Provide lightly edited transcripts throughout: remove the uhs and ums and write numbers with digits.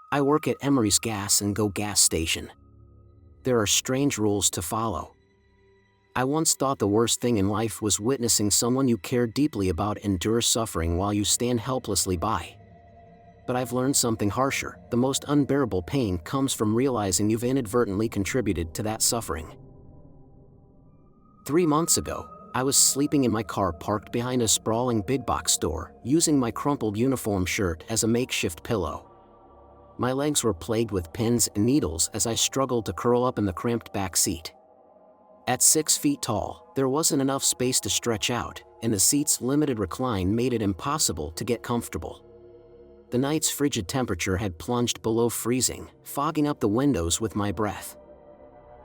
I work at Emery's Gas and Go gas station. There are strange rules to follow. I once thought the worst thing in life was witnessing someone you care deeply about endure suffering while you stand helplessly by. But I've learned something harsher. The most unbearable pain comes from realizing you've inadvertently contributed to that suffering. 3 months ago, I was sleeping in my car parked behind a sprawling big box store, using my crumpled uniform shirt as a makeshift pillow. My legs were plagued with pins and needles as I struggled to curl up in the cramped back seat. At 6 feet tall, there wasn't enough space to stretch out, and the seat's limited recline made it impossible to get comfortable. The night's frigid temperature had plunged below freezing, fogging up the windows with my breath.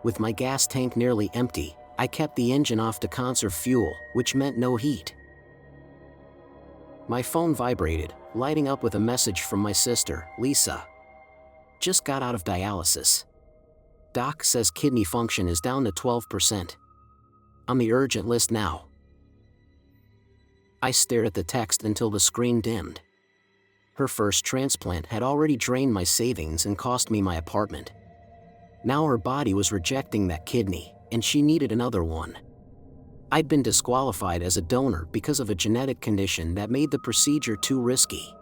With my gas tank nearly empty, I kept the engine off to conserve fuel, which meant no heat. My phone vibrated, lighting up with a message from my sister, Lisa. Just got out of dialysis. Doc says kidney function is down to 12%. On the urgent list now. I stared at the text until the screen dimmed. Her first transplant had already drained my savings and cost me my apartment. Now her body was rejecting that kidney, and she needed another one. I'd been disqualified as a donor because of a genetic condition that made the procedure too risky.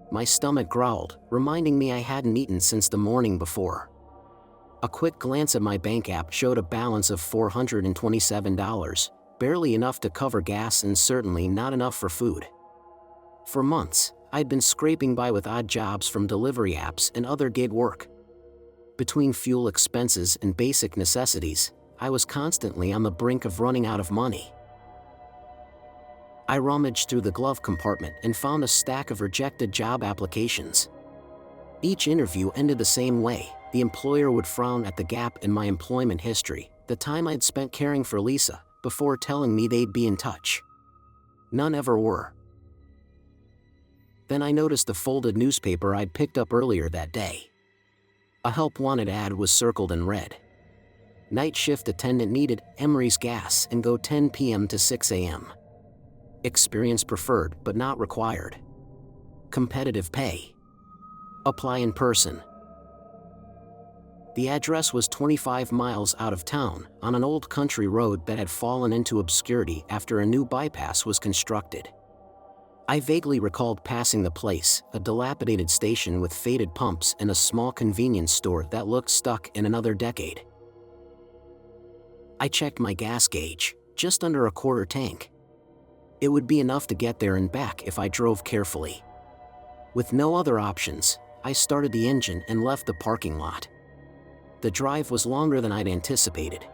My stomach growled, reminding me I hadn't eaten since the morning before. A quick glance at my bank app showed a balance of $427, barely enough to cover gas and certainly not enough for food. For months, I'd been scraping by with odd jobs from delivery apps and other gig work. Between fuel expenses and basic necessities, I was constantly on the brink of running out of money. I rummaged through the glove compartment and found a stack of rejected job applications. Each interview ended the same way. The employer would frown at the gap in my employment history, the time I'd spent caring for Lisa, before telling me they'd be in touch. None ever were. Then I noticed the folded newspaper I'd picked up earlier that day. A help wanted ad was circled in red. Night shift attendant needed, Emery's Gas and Go 10 p.m. to 6 a.m. Experience preferred but not required. Competitive pay. Apply in person. The address was 25 miles out of town, on an old country road that had fallen into obscurity after a new bypass was constructed. I vaguely recalled passing the place, a dilapidated station with faded pumps and a small convenience store that looked stuck in another decade. I checked my gas gauge, just under a quarter tank. It would be enough to get there and back if I drove carefully. With no other options, I started the engine and left the parking lot. The drive was longer than I'd anticipated.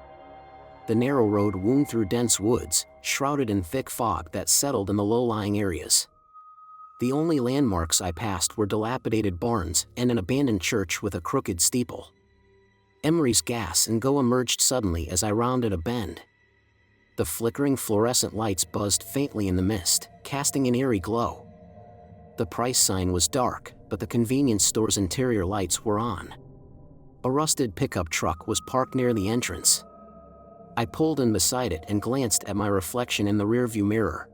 The narrow road wound through dense woods, shrouded in thick fog that settled in the low-lying areas. The only landmarks I passed were dilapidated barns and an abandoned church with a crooked steeple. Emery's Gas and Go emerged suddenly as I rounded a bend. The flickering fluorescent lights buzzed faintly in the mist, casting an eerie glow. The price sign was dark, but the convenience store's interior lights were on. A rusted pickup truck was parked near the entrance. I pulled in beside it and glanced at my reflection in the rearview mirror.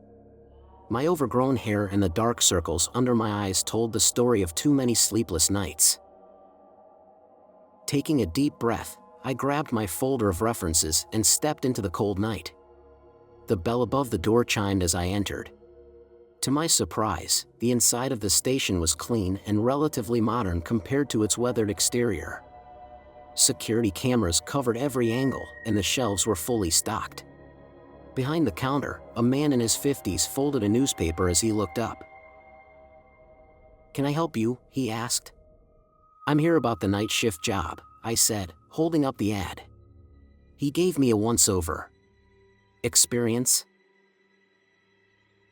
My overgrown hair and the dark circles under my eyes told the story of too many sleepless nights. Taking a deep breath, I grabbed my folder of references and stepped into the cold night. The bell above the door chimed as I entered. To my surprise, the inside of the station was clean and relatively modern compared to its weathered exterior. Security cameras covered every angle, and the shelves were fully stocked. Behind the counter, a man in his 50s folded a newspaper as he looked up. "Can I help you?" he asked. "I'm here about the night shift job," I said, holding up the ad. He gave me a once-over. "Experience?"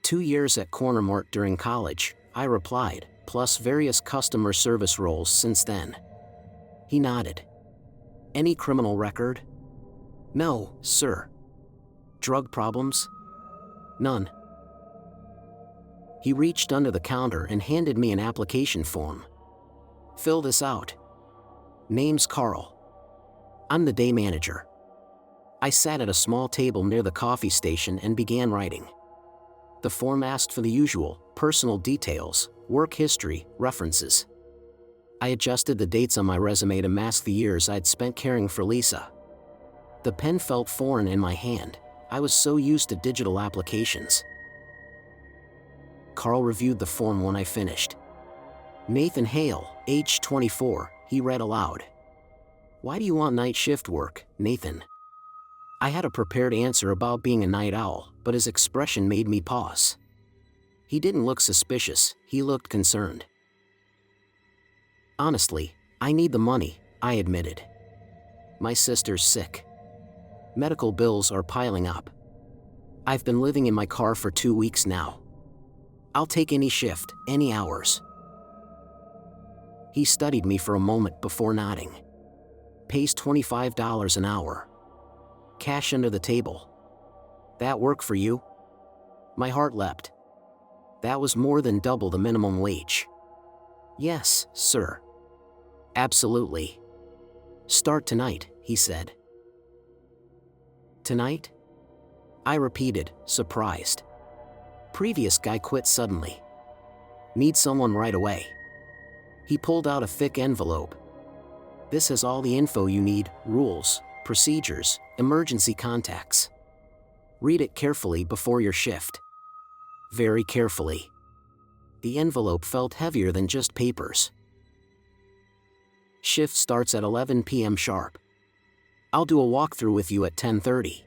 2 years at Corner Mart during college, I replied, plus various customer service roles since then. He nodded. "Any criminal record?" "No, sir." "Drug problems?" "None." He reached under the counter and handed me an application form. "Fill this out." "Name's Carl. I'm the day manager." I sat at a small table near the coffee station and began writing. The form asked for the usual, personal details, work history, references. I adjusted the dates on my resume to mask the years I'd spent caring for Lisa. The pen felt foreign in my hand. I was so used to digital applications. Carl reviewed the form when I finished. Nathan Hale, age 24, he read aloud. Why do you want night shift work, Nathan? I had a prepared answer about being a night owl, but his expression made me pause. He didn't look suspicious, he looked concerned. Honestly, I need the money, I admitted. My sister's sick. Medical bills are piling up. I've been living in my car for 2 weeks now. I'll take any shift, any hours. He studied me for a moment before nodding. Pays $25 an hour. Cash under the table. That work for you? My heart leapt. That was more than double the minimum wage. Yes, sir. Absolutely. Start tonight, he said. Tonight? I repeated, surprised. Previous guy quit suddenly. Need someone right away. He pulled out a thick envelope. This has all the info you need, rules, procedures, emergency contacts. Read it carefully before your shift. Very carefully. The envelope felt heavier than just papers. Shift starts at 11 p.m. sharp. I'll do a walkthrough with you at 10:30.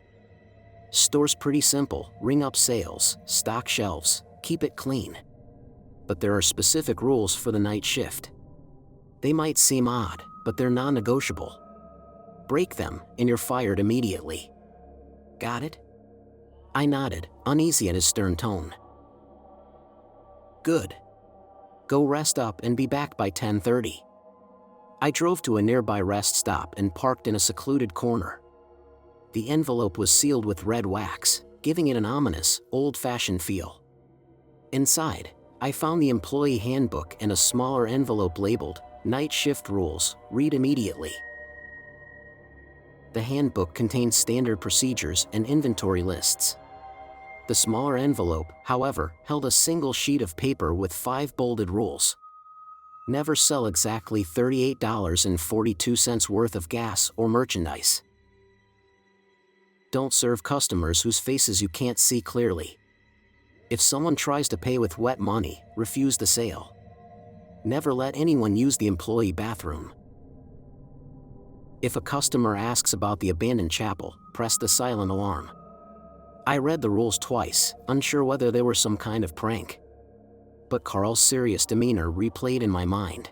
Store's pretty simple, ring up sales, stock shelves, keep it clean. But there are specific rules for the night shift. They might seem odd, but they're non-negotiable. Break them, and you're fired immediately. Got it? I nodded, uneasy at his stern tone. Good. Go rest up and be back by 10:30. I drove to a nearby rest stop and parked in a secluded corner. The envelope was sealed with red wax, giving it an ominous, old-fashioned feel. Inside, I found the employee handbook and a smaller envelope labeled, Night Shift Rules, read immediately. The handbook contained standard procedures and inventory lists. The smaller envelope, however, held a single sheet of paper with 5 bolded rules. Never sell exactly $38.42 worth of gas or merchandise. Don't serve customers whose faces you can't see clearly. If someone tries to pay with wet money, refuse the sale. Never let anyone use the employee bathroom. If a customer asks about the abandoned chapel, press the silent alarm. I read the rules twice, unsure whether they were some kind of prank. But Carl's serious demeanor replayed in my mind.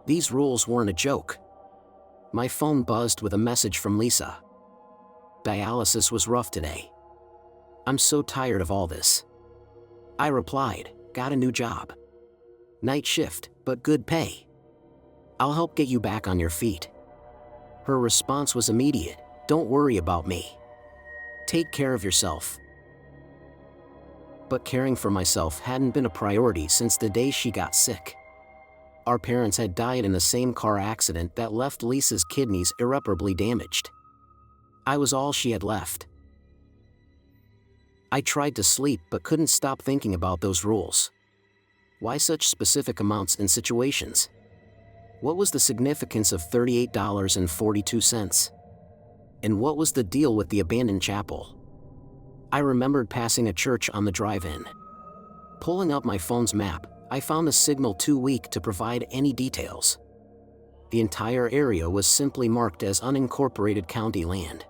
These rules weren't a joke. My phone buzzed with a message from Lisa. Dialysis was rough today. I'm so tired of all this. I replied, got a new job. Night shift, but good pay. I'll help get you back on your feet. Her response was immediate, don't worry about me. Take care of yourself. But caring for myself hadn't been a priority since the day she got sick. Our parents had died in the same car accident that left Lisa's kidneys irreparably damaged. I was all she had left. I tried to sleep but couldn't stop thinking about those rules. Why such specific amounts in situations? What was the significance of $38.42? And what was the deal with the abandoned chapel? I remembered passing a church on the drive-in. Pulling up my phone's map, I found the signal too weak to provide any details. The entire area was simply marked as unincorporated county land.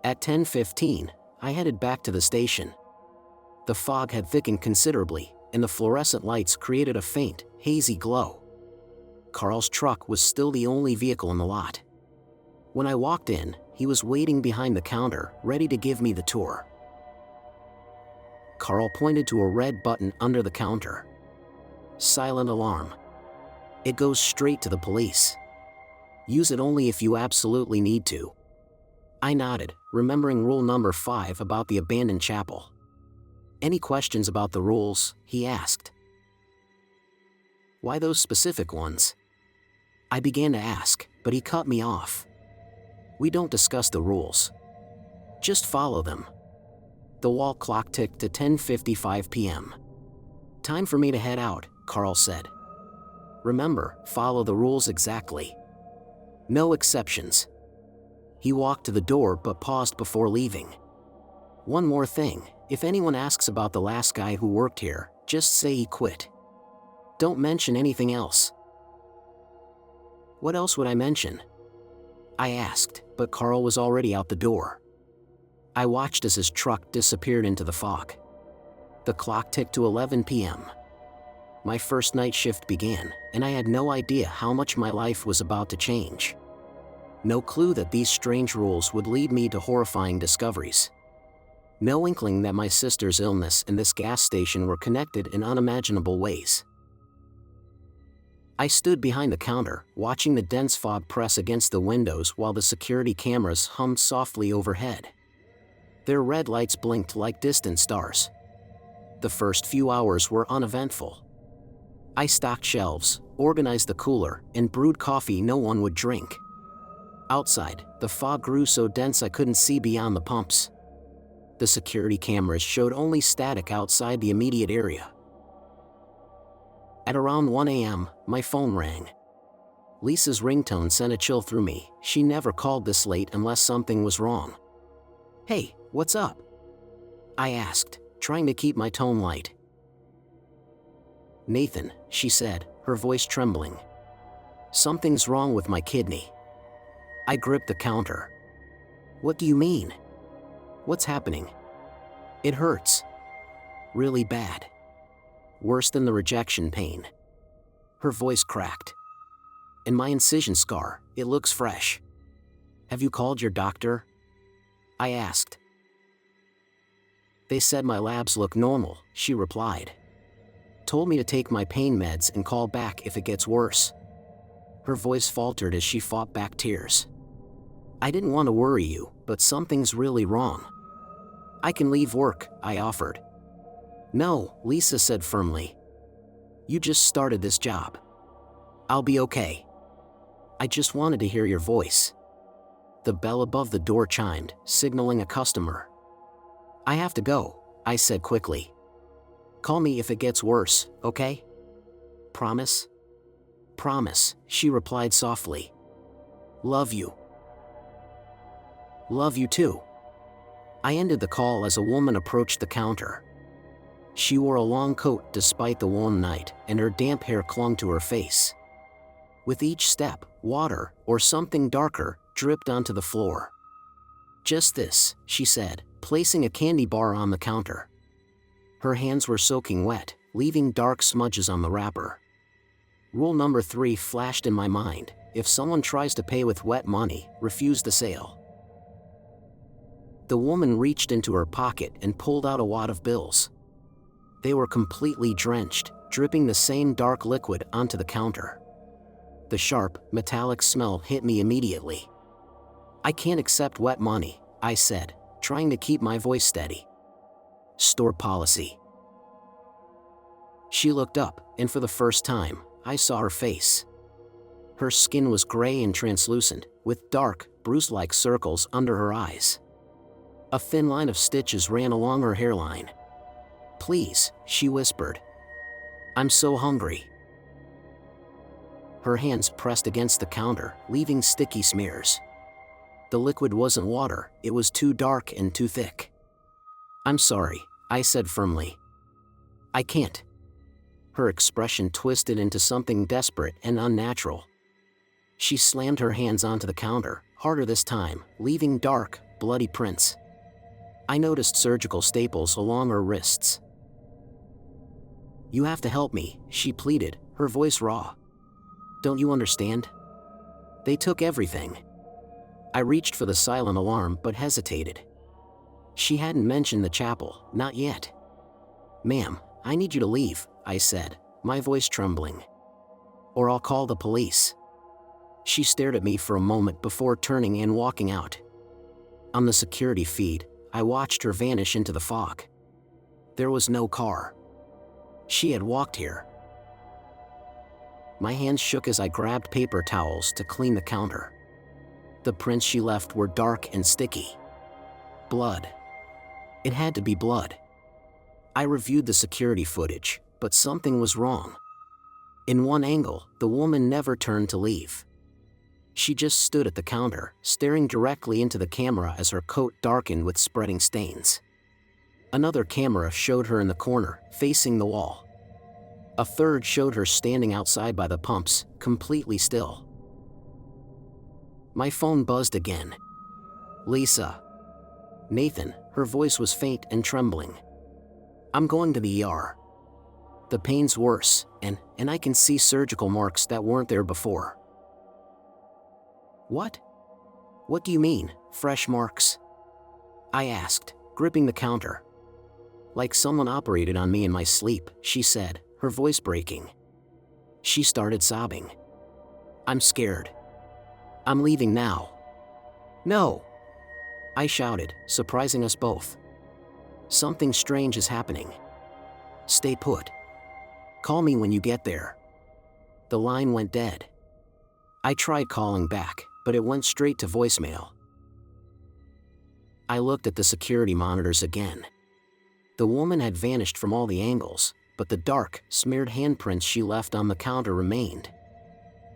At 10:15, I headed back to the station. The fog had thickened considerably, and the fluorescent lights created a faint, hazy glow. Carl's truck was still the only vehicle in the lot. When I walked in, he was waiting behind the counter, ready to give me the tour. Carl pointed to a red button under the counter. Silent alarm. It goes straight to the police. Use it only if you absolutely need to. I nodded, remembering rule number 5 about the abandoned chapel. Any questions about the rules? He asked. Why those specific ones? I began to ask, but he cut me off. We don't discuss the rules. Just follow them. The wall clock ticked to 10:55 p.m. Time for me to head out, Carl said. Remember, follow the rules exactly. No exceptions. He walked to the door but paused before leaving. One more thing, if anyone asks about the last guy who worked here, just say he quit. Don't mention anything else. What else would I mention? I asked, but Carl was already out the door. I watched as his truck disappeared into the fog. The clock ticked to 11 p.m. My first night shift began, and I had no idea how much my life was about to change. No clue that these strange rules would lead me to horrifying discoveries. No inkling that my sister's illness and this gas station were connected in unimaginable ways. I stood behind the counter, watching the dense fog press against the windows while the security cameras hummed softly overhead. Their red lights blinked like distant stars. The first few hours were uneventful. I stocked shelves, organized the cooler, and brewed coffee no one would drink. Outside, the fog grew so dense I couldn't see beyond the pumps. The security cameras showed only static outside the immediate area. At around 1 a.m., my phone rang. Lisa's ringtone sent a chill through me. She never called this late unless something was wrong. "Hey, what's up?" I asked, trying to keep my tone light. "Nathan," she said, her voice trembling. "Something's wrong with my kidney." I gripped the counter. "What do you mean? What's happening?" "It hurts. Really bad. Worse than the rejection pain." Her voice cracked. "And my incision scar, it looks fresh. Have you called your doctor?" I asked. "They said my labs look normal," she replied. "Told me to take my pain meds and call back if it gets worse." Her voice faltered as she fought back tears. "I didn't want to worry you, but something's really wrong." "I can leave work," I offered. "No," Lisa said firmly. "You just started this job. I'll be okay. I just wanted to hear your voice." The bell above the door chimed, signaling a customer. "I have to go," I said quickly. "Call me if it gets worse, okay? Promise?" "Promise," she replied softly. "Love you." "Love you too." I ended the call as a woman approached the counter. She wore a long coat despite the warm night, and her damp hair clung to her face. With each step, water, or something darker, dripped onto the floor. "Just this," she said, placing a candy bar on the counter. Her hands were soaking wet, leaving dark smudges on the wrapper. Rule number 3 flashed in my mind: if someone tries to pay with wet money, refuse the sale. The woman reached into her pocket and pulled out a wad of bills. They were completely drenched, dripping the same dark liquid onto the counter. The sharp, metallic smell hit me immediately. "I can't accept wet money," I said, trying to keep my voice steady. "Store policy." She looked up, and for the first time, I saw her face. Her skin was gray and translucent, with dark, bruise-like circles under her eyes. A thin line of stitches ran along her hairline. "Please," she whispered. "I'm so hungry." Her hands pressed against the counter, leaving sticky smears. The liquid wasn't water, it was too dark and too thick. "I'm sorry," I said firmly. "I can't." Her expression twisted into something desperate and unnatural. She slammed her hands onto the counter, harder this time, leaving dark, bloody prints. I noticed surgical staples along her wrists. "You have to help me," she pleaded, her voice raw. "Don't you understand? They took everything." I reached for the silent alarm but hesitated. She hadn't mentioned the chapel, not yet. "Ma'am, I need you to leave," I said, my voice trembling. "Or I'll call the police." She stared at me for a moment before turning and walking out. On the security feed, I watched her vanish into the fog. There was no car. She had walked here. My hands shook as I grabbed paper towels to clean the counter. The prints she left were dark and sticky. Blood. It had to be blood. I reviewed the security footage, but something was wrong. In one angle, the woman never turned to leave. She just stood at the counter, staring directly into the camera as her coat darkened with spreading stains. Another camera showed her in the corner, facing the wall. A third showed her standing outside by the pumps, completely still. My phone buzzed again. Lisa. Nathan, her voice was faint and trembling. I'm going to the ER. The pain's worse, and I can see surgical marks that weren't there before. What? What do you mean, fresh marks? I asked, gripping the counter. Like someone operated on me in my sleep, she said, her voice breaking. She started sobbing. I'm scared. I'm leaving now. No! I shouted, surprising us both. Something strange is happening. Stay put. Call me when you get there. The line went dead. I tried calling back, but it went straight to voicemail. I looked at the security monitors again. The woman had vanished from all the angles, but the dark, smeared handprints she left on the counter remained.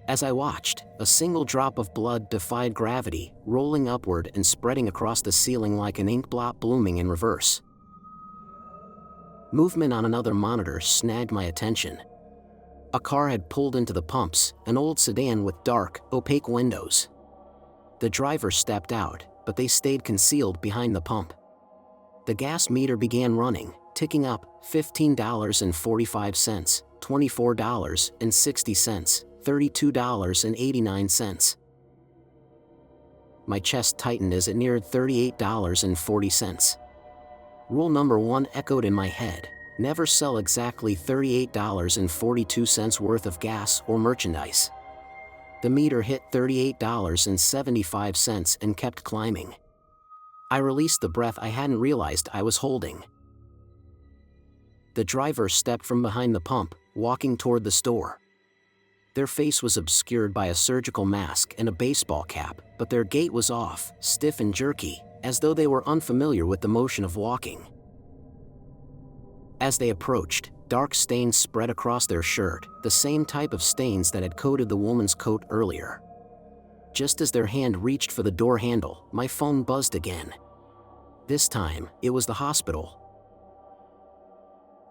As I watched, a single drop of blood defied gravity, rolling upward and spreading across the ceiling like an ink blot blooming in reverse. Movement on another monitor snagged my attention. A car had pulled into the pumps, an old sedan with dark, opaque windows. The driver stepped out, but they stayed concealed behind the pump. The gas meter began running, ticking up, $15.45, $24.60, $32.89. My chest tightened as it neared $38.40. Rule number 1 echoed in my head: never sell exactly $38.42 worth of gas or merchandise. The meter hit $38.75 and kept climbing. I released the breath I hadn't realized I was holding. The driver stepped from behind the pump, walking toward the store. Their face was obscured by a surgical mask and a baseball cap, but their gait was off, stiff and jerky, as though they were unfamiliar with the motion of walking. As they approached, dark stains spread across their shirt, the same type of stains that had coated the woman's coat earlier. Just as their hand reached for the door handle, my phone buzzed again. This time, it was the hospital.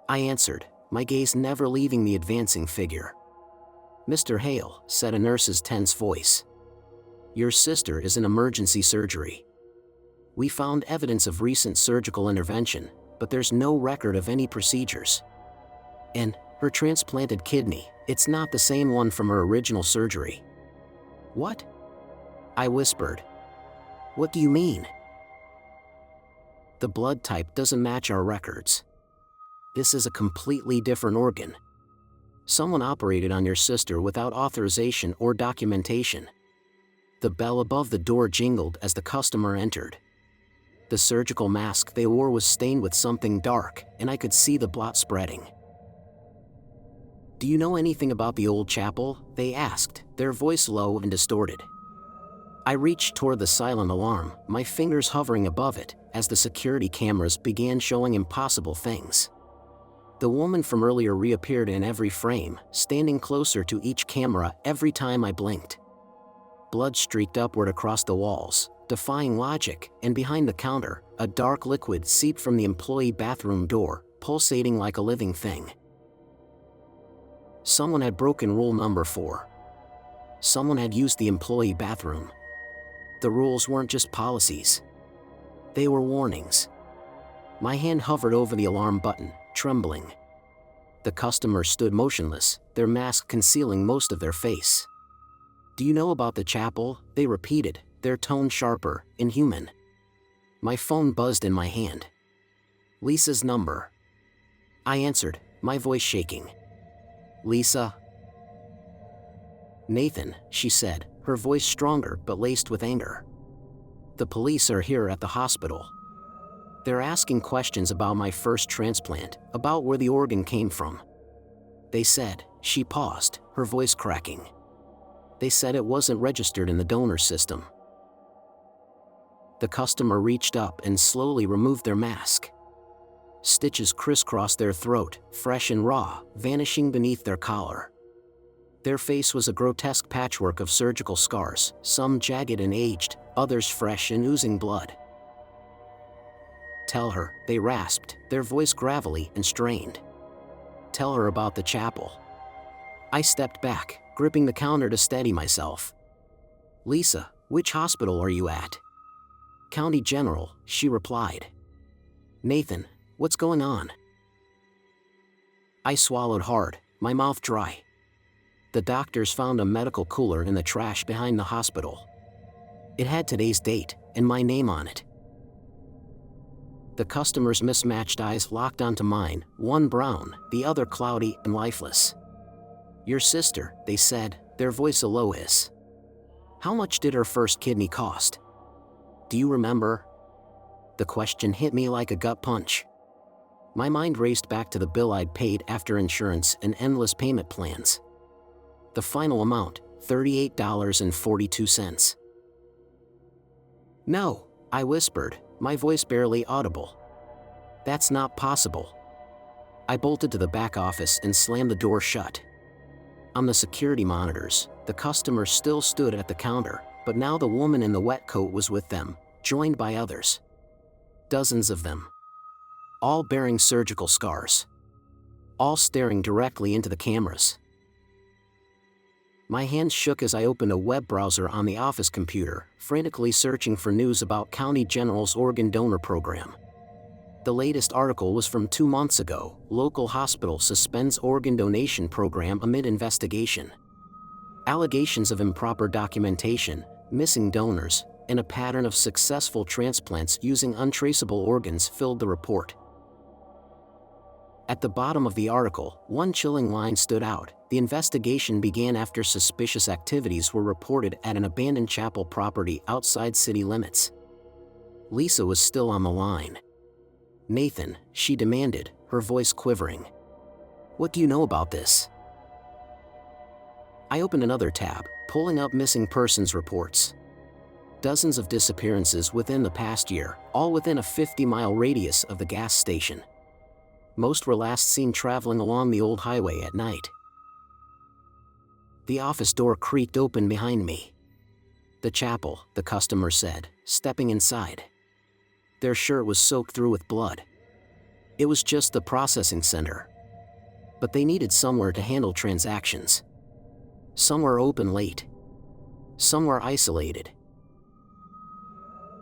I answered, my gaze never leaving the advancing figure. Mr. Hale, said a nurse's tense voice. Your sister is in emergency surgery. We found evidence of recent surgical intervention, but there's no record of any procedures. And her transplanted kidney, it's not the same one from her original surgery. What? I whispered. What do you mean? The blood type doesn't match our records. This is a completely different organ. Someone operated on your sister without authorization or documentation. The bell above the door jingled as the customer entered. The surgical mask they wore was stained with something dark, and I could see the blot spreading. Do you know anything about the old chapel? They asked, their voice low and distorted. I reached toward the silent alarm, my fingers hovering above it, as the security cameras began showing impossible things. The woman from earlier reappeared in every frame, standing closer to each camera every time I blinked. Blood streaked upward across the walls, defying logic, and behind the counter, a dark liquid seeped from the employee bathroom door, pulsating like a living thing. Someone had broken rule number 4. Someone had used the employee bathroom. The rules weren't just policies. They were warnings. My hand hovered over the alarm button, trembling. The customer stood motionless, their mask concealing most of their face. Do you know about the chapel? They repeated, their tone sharper, inhuman. My phone buzzed in my hand. Lisa's number. I answered, my voice shaking. Lisa? Nathan, she said, her voice stronger but laced with anger. The police are here at the hospital. They're asking questions about my first transplant, about where the organ came from. They said, she paused, her voice cracking. They said it wasn't registered in the donor system. The customer reached up and slowly removed their mask. Stitches crisscrossed their throat, fresh and raw, vanishing beneath their collar. Their face was a grotesque patchwork of surgical scars, some jagged and aged, others fresh and oozing blood. "Tell her," they rasped, their voice gravelly and strained. "Tell her about the chapel." I stepped back, gripping the counter to steady myself. "Lisa, which hospital are you at?" "County General," she replied. "Nathan, what's going on?" I swallowed hard, my mouth dry. The doctors found a medical cooler in the trash behind the hospital. It had today's date and my name on it. The customer's mismatched eyes locked onto mine, one brown, the other cloudy and lifeless. "Your sister," they said, their voice a low hiss. "How much did her first kidney cost? Do you remember?" The question hit me like a gut punch. My mind raced back to the bill I'd paid after insurance and endless payment plans. The final amount, $38.42. "No," I whispered, my voice barely audible. "That's not possible." I bolted to the back office and slammed the door shut. On the security monitors, the customer still stood at the counter, but now the woman in the wet coat was with them, joined by others. Dozens of them. All bearing surgical scars. All staring directly into the cameras. My hands shook as I opened a web browser on the office computer, frantically searching for news about County General's organ donor program. The latest article was from 2 months ago. Local hospital suspends organ donation program amid investigation. Allegations of improper documentation, missing donors, and a pattern of successful transplants using untraceable organs filled the report. At the bottom of the article, one chilling line stood out. The investigation began after suspicious activities were reported at an abandoned chapel property outside city limits. Lisa was still on the line. "Nathan," she demanded, her voice quivering. "What do you know about this?" I opened another tab, pulling up missing persons reports. Dozens of disappearances within the past year, all within a 50-mile radius of the gas station. Most were last seen traveling along the old highway at night. The office door creaked open behind me. "The chapel," the customer said, stepping inside. Their shirt was soaked through with blood. It was just the processing center. But they needed somewhere to handle transactions. Somewhere open late. Somewhere isolated.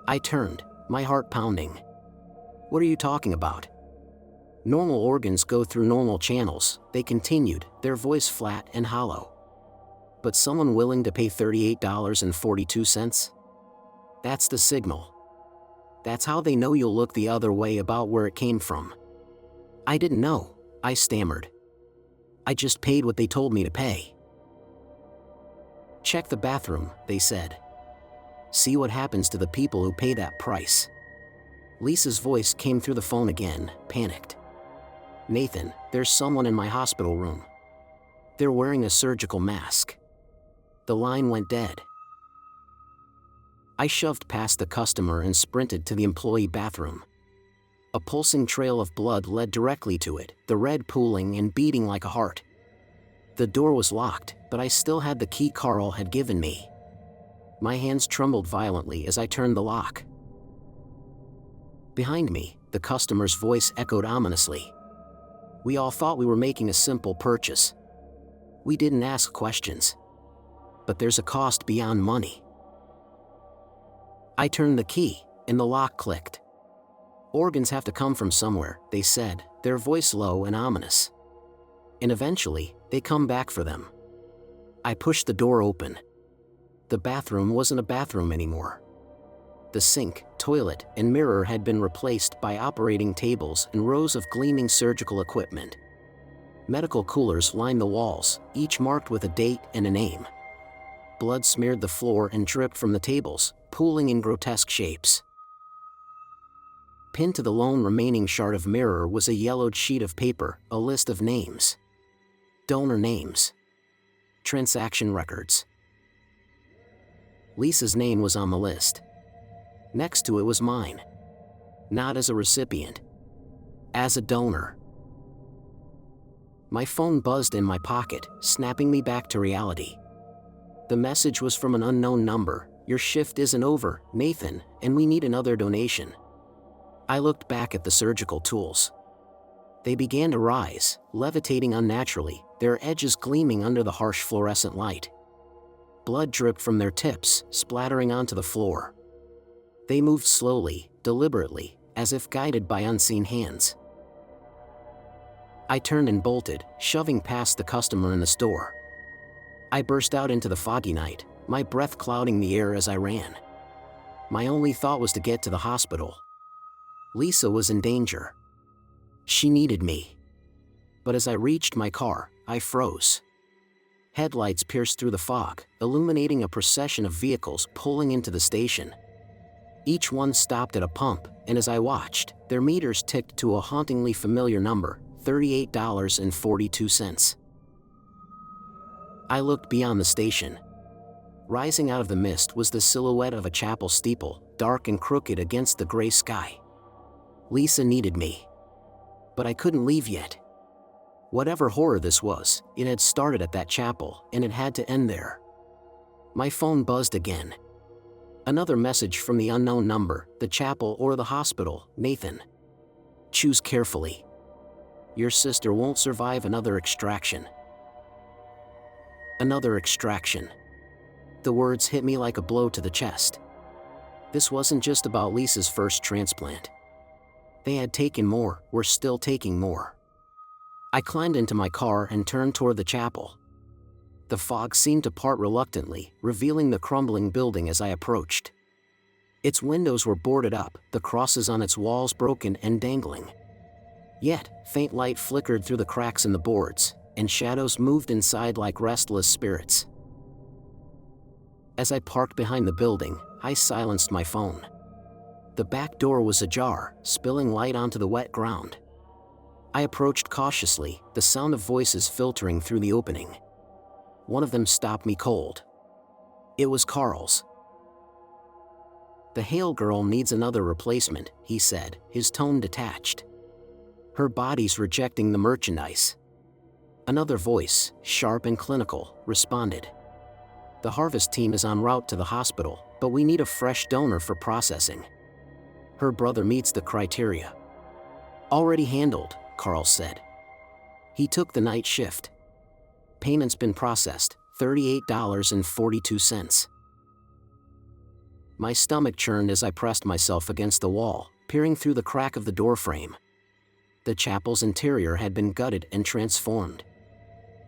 I turned, my heart pounding. "What are you talking about?" "Normal organs go through normal channels," they continued, their voice flat and hollow. "But someone willing to pay $38.42? That's the signal. That's how they know you'll look the other way about where it came from." "I didn't know," I stammered. "I just paid what they told me to pay." "Check the bathroom," they said. "See what happens to the people who pay that price." Lisa's voice came through the phone again, panicked. "Nathan, there's someone in my hospital room. They're wearing a surgical mask." The line went dead. I shoved past the customer and sprinted to the employee bathroom. A pulsing trail of blood led directly to it, the red pooling and beating like a heart. The door was locked, but I still had the key Carl had given me. My hands trembled violently as I turned the lock. Behind me, the customer's voice echoed ominously. "We all thought we were making a simple purchase. We didn't ask questions. But there's a cost beyond money." I turned the key, and the lock clicked. "Organs have to come from somewhere," they said, their voice low and ominous. "And eventually, they come back for them." I pushed the door open. The bathroom wasn't a bathroom anymore. The sink, toilet, and mirror had been replaced by operating tables and rows of gleaming surgical equipment. Medical coolers lined the walls, each marked with a date and a name. Blood smeared the floor and dripped from the tables, pooling in grotesque shapes. Pinned to the lone remaining shard of mirror was a yellowed sheet of paper, a list of names. Donor names. Transaction records. Lisa's name was on the list. Next to it was mine. Not as a recipient. As a donor. My phone buzzed in my pocket, snapping me back to reality. The message was from an unknown number. "Your shift isn't over, Nathan, and we need another donation." I looked back at the surgical tools. They began to rise, levitating unnaturally, their edges gleaming under the harsh fluorescent light. Blood dripped from their tips, splattering onto the floor. They moved slowly, deliberately, as if guided by unseen hands. I turned and bolted, shoving past the customer in the store. I burst out into the foggy night, my breath clouding the air as I ran. My only thought was to get to the hospital. Lisa was in danger. She needed me. But as I reached my car, I froze. Headlights pierced through the fog, illuminating a procession of vehicles pulling into the station. Each one stopped at a pump, and as I watched, their meters ticked to a hauntingly familiar number, $38.42. I looked beyond the station. Rising out of the mist was the silhouette of a chapel steeple, dark and crooked against the gray sky. Lisa needed me. But I couldn't leave yet. Whatever horror this was, it had started at that chapel, and it had to end there. My phone buzzed again. Another message from the unknown number, "The chapel or the hospital, Nathan. Choose carefully. Your sister won't survive another extraction." Another extraction. The words hit me like a blow to the chest. This wasn't just about Lisa's first transplant. They had taken more, were still taking more. I climbed into my car and turned toward the chapel. The fog seemed to part reluctantly, revealing the crumbling building as I approached. Its windows were boarded up, the crosses on its walls broken and dangling. Yet, faint light flickered through the cracks in the boards, and shadows moved inside like restless spirits. As I parked behind the building, I silenced my phone. The back door was ajar, spilling light onto the wet ground. I approached cautiously, the sound of voices filtering through the opening. One of them stopped me cold. It was Carl's. "The Hale girl needs another replacement," he said, his tone detached. "Her body's rejecting the merchandise." Another voice, sharp and clinical, responded. "The harvest team is en route to the hospital, but we need a fresh donor for processing. Her brother meets the criteria." "Already handled," Carl said. He took the night shift. "Payment's been processed, $38.42. My stomach churned as I pressed myself against the wall, peering through the crack of the doorframe. The chapel's interior had been gutted and transformed.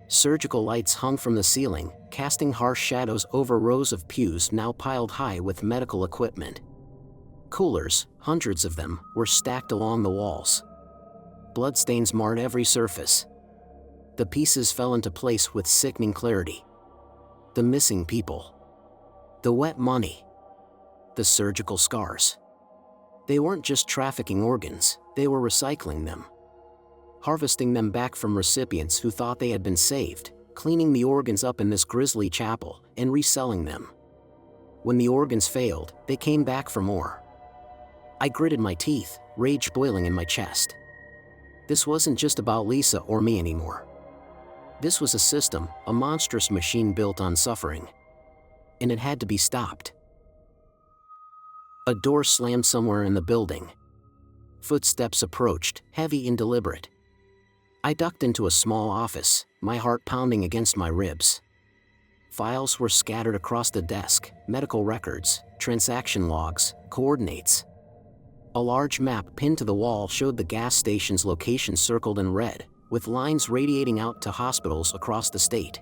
Surgical lights hung from the ceiling, casting harsh shadows over rows of pews now piled high with medical equipment. Coolers, hundreds of them, were stacked along the walls. Bloodstains marred every surface. The pieces fell into place with sickening clarity. The missing people. The wet money. The surgical scars. They weren't just trafficking organs, they were recycling them. Harvesting them back from recipients who thought they had been saved, cleaning the organs up in this grisly chapel, and reselling them. When the organs failed, they came back for more. I gritted my teeth, rage boiling in my chest. This wasn't just about Lisa or me anymore. This was a system, a monstrous machine built on suffering. And it had to be stopped. A door slammed somewhere in the building. Footsteps approached, heavy and deliberate. I ducked into a small office, my heart pounding against my ribs. Files were scattered across the desk, medical records, transaction logs, coordinates. A large map pinned to the wall showed the gas station's location circled in red, with lines radiating out to hospitals across the state.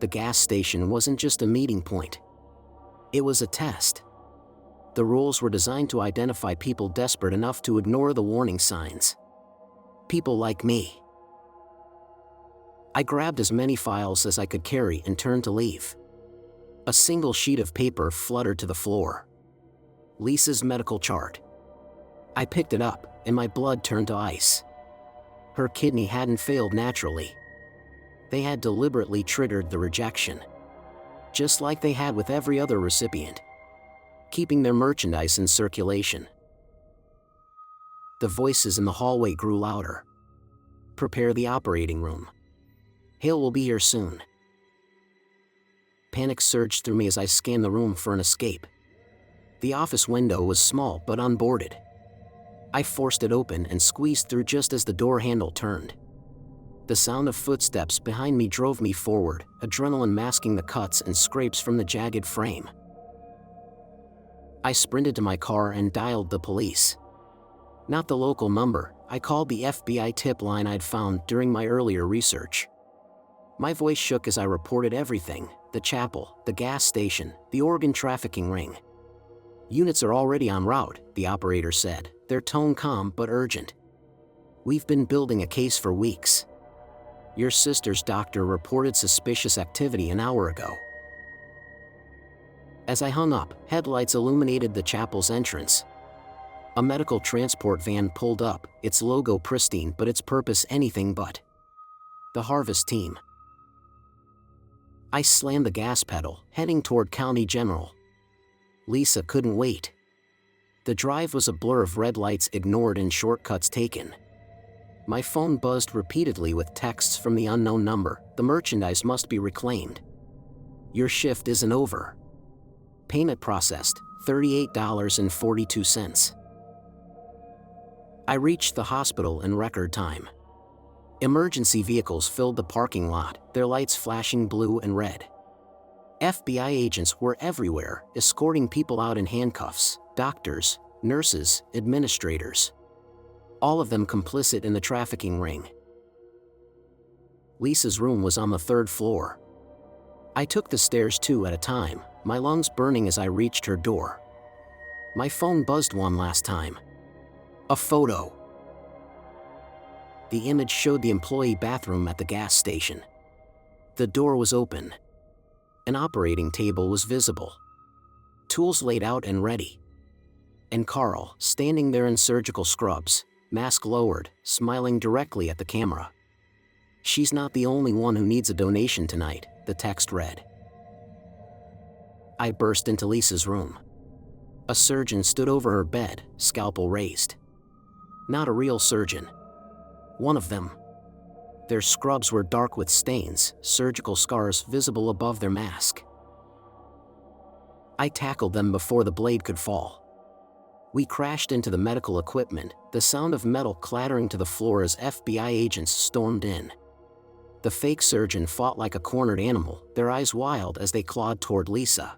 The gas station wasn't just a meeting point. It was a test. The rules were designed to identify people desperate enough to ignore the warning signs. People like me. I grabbed as many files as I could carry and turned to leave. A single sheet of paper fluttered to the floor. Lisa's medical chart. I picked it up, and my blood turned to ice. Her kidney hadn't failed naturally. They had deliberately triggered the rejection. Just like they had with every other recipient. Keeping their merchandise in circulation. The voices in the hallway grew louder. Prepare the operating room. Hale will be here soon. Panic surged through me as I scanned the room for an escape. The office window was small but unboarded. I forced it open and squeezed through just as the door handle turned. The sound of footsteps behind me drove me forward, adrenaline masking the cuts and scrapes from the jagged frame. I sprinted to my car and dialed the police. Not the local number, I called the FBI tip line I'd found during my earlier research. My voice shook as I reported everything: the chapel, the gas station, the organ trafficking ring. Units are already en route, the operator said, their tone calm but urgent. We've been building a case for weeks. Your sister's doctor reported suspicious activity an hour ago. As I hung up, headlights illuminated the chapel's entrance. A medical transport van pulled up, its logo pristine but its purpose anything but. The Harvest Team. I slammed the gas pedal, heading toward County General. Lisa couldn't wait. The drive was a blur of red lights ignored and shortcuts taken. My phone buzzed repeatedly with texts from the unknown number. The merchandise must be reclaimed. Your shift isn't over. Payment processed, $38.42. I reached the hospital in record time. Emergency vehicles filled the parking lot, their lights flashing blue and red. FBI agents were everywhere, escorting people out in handcuffs: doctors, nurses, administrators. All of them complicit in the trafficking ring. Lisa's room was on the 3rd floor. I took the stairs 2 at a time, my lungs burning as I reached her door. My phone buzzed one last time. A photo. The image showed the employee bathroom at the gas station. The door was open. An operating table was visible. Tools laid out and ready. And Carl, standing there in surgical scrubs, mask lowered, smiling directly at the camera. She's not the only one who needs a donation tonight, the text read. I burst into Lisa's room. A surgeon stood over her bed, scalpel raised. Not a real surgeon. One of them. Their scrubs were dark with stains, surgical scars visible above their mask. I tackled them before the blade could fall. We crashed into the medical equipment, the sound of metal clattering to the floor as FBI agents stormed in. The fake surgeon fought like a cornered animal, their eyes wild as they clawed toward Lisa.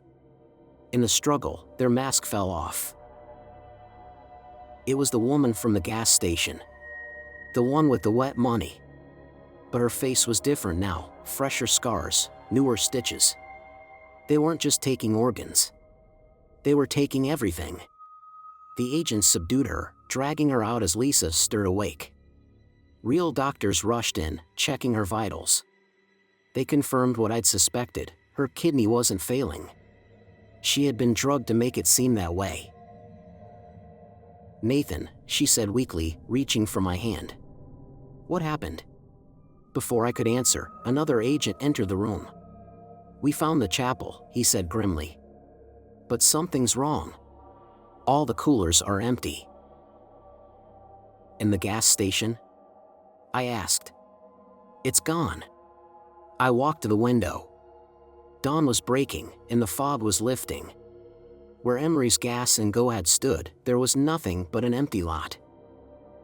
In the struggle, their mask fell off. It was the woman from the gas station. The one with the wet money. But her face was different now, fresher scars, newer stitches. They weren't just taking organs. They were taking everything. The agents subdued her, dragging her out as Lisa stirred awake. Real doctors rushed in, checking her vitals. They confirmed what I'd suspected: her kidney wasn't failing. She had been drugged to make it seem that way. Nathan, she said weakly, reaching for my hand. What happened? Before I could answer, another agent entered the room. We found the chapel, he said grimly. But something's wrong. All the coolers are empty. And the gas station? I asked. It's gone. I walked to the window. Dawn was breaking, and the fog was lifting. Where Emery's Gas and Go had stood, there was nothing but an empty lot.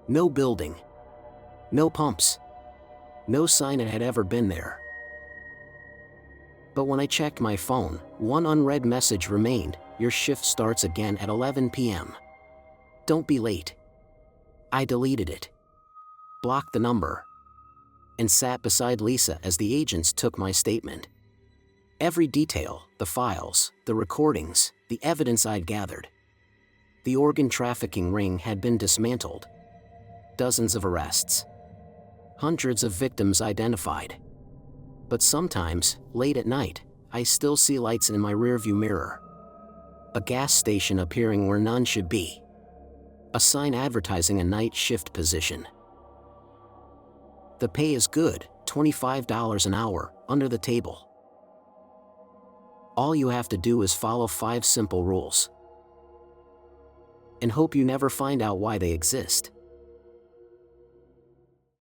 No building. No pumps. No sign it had ever been there. But when I checked my phone, one unread message remained: your shift starts again at 11 p.m. Don't be late. I deleted it. Blocked the number. And sat beside Lisa as the agents took my statement. Every detail, the files, the recordings, the evidence I'd gathered. The organ trafficking ring had been dismantled. Dozens of arrests. Hundreds of victims identified. But sometimes, late at night, I still see lights in my rearview mirror. A gas station appearing where none should be. A sign advertising a night shift position. The pay is good, $25 an hour, under the table. All you have to do is follow 5 simple rules. And hope you never find out why they exist.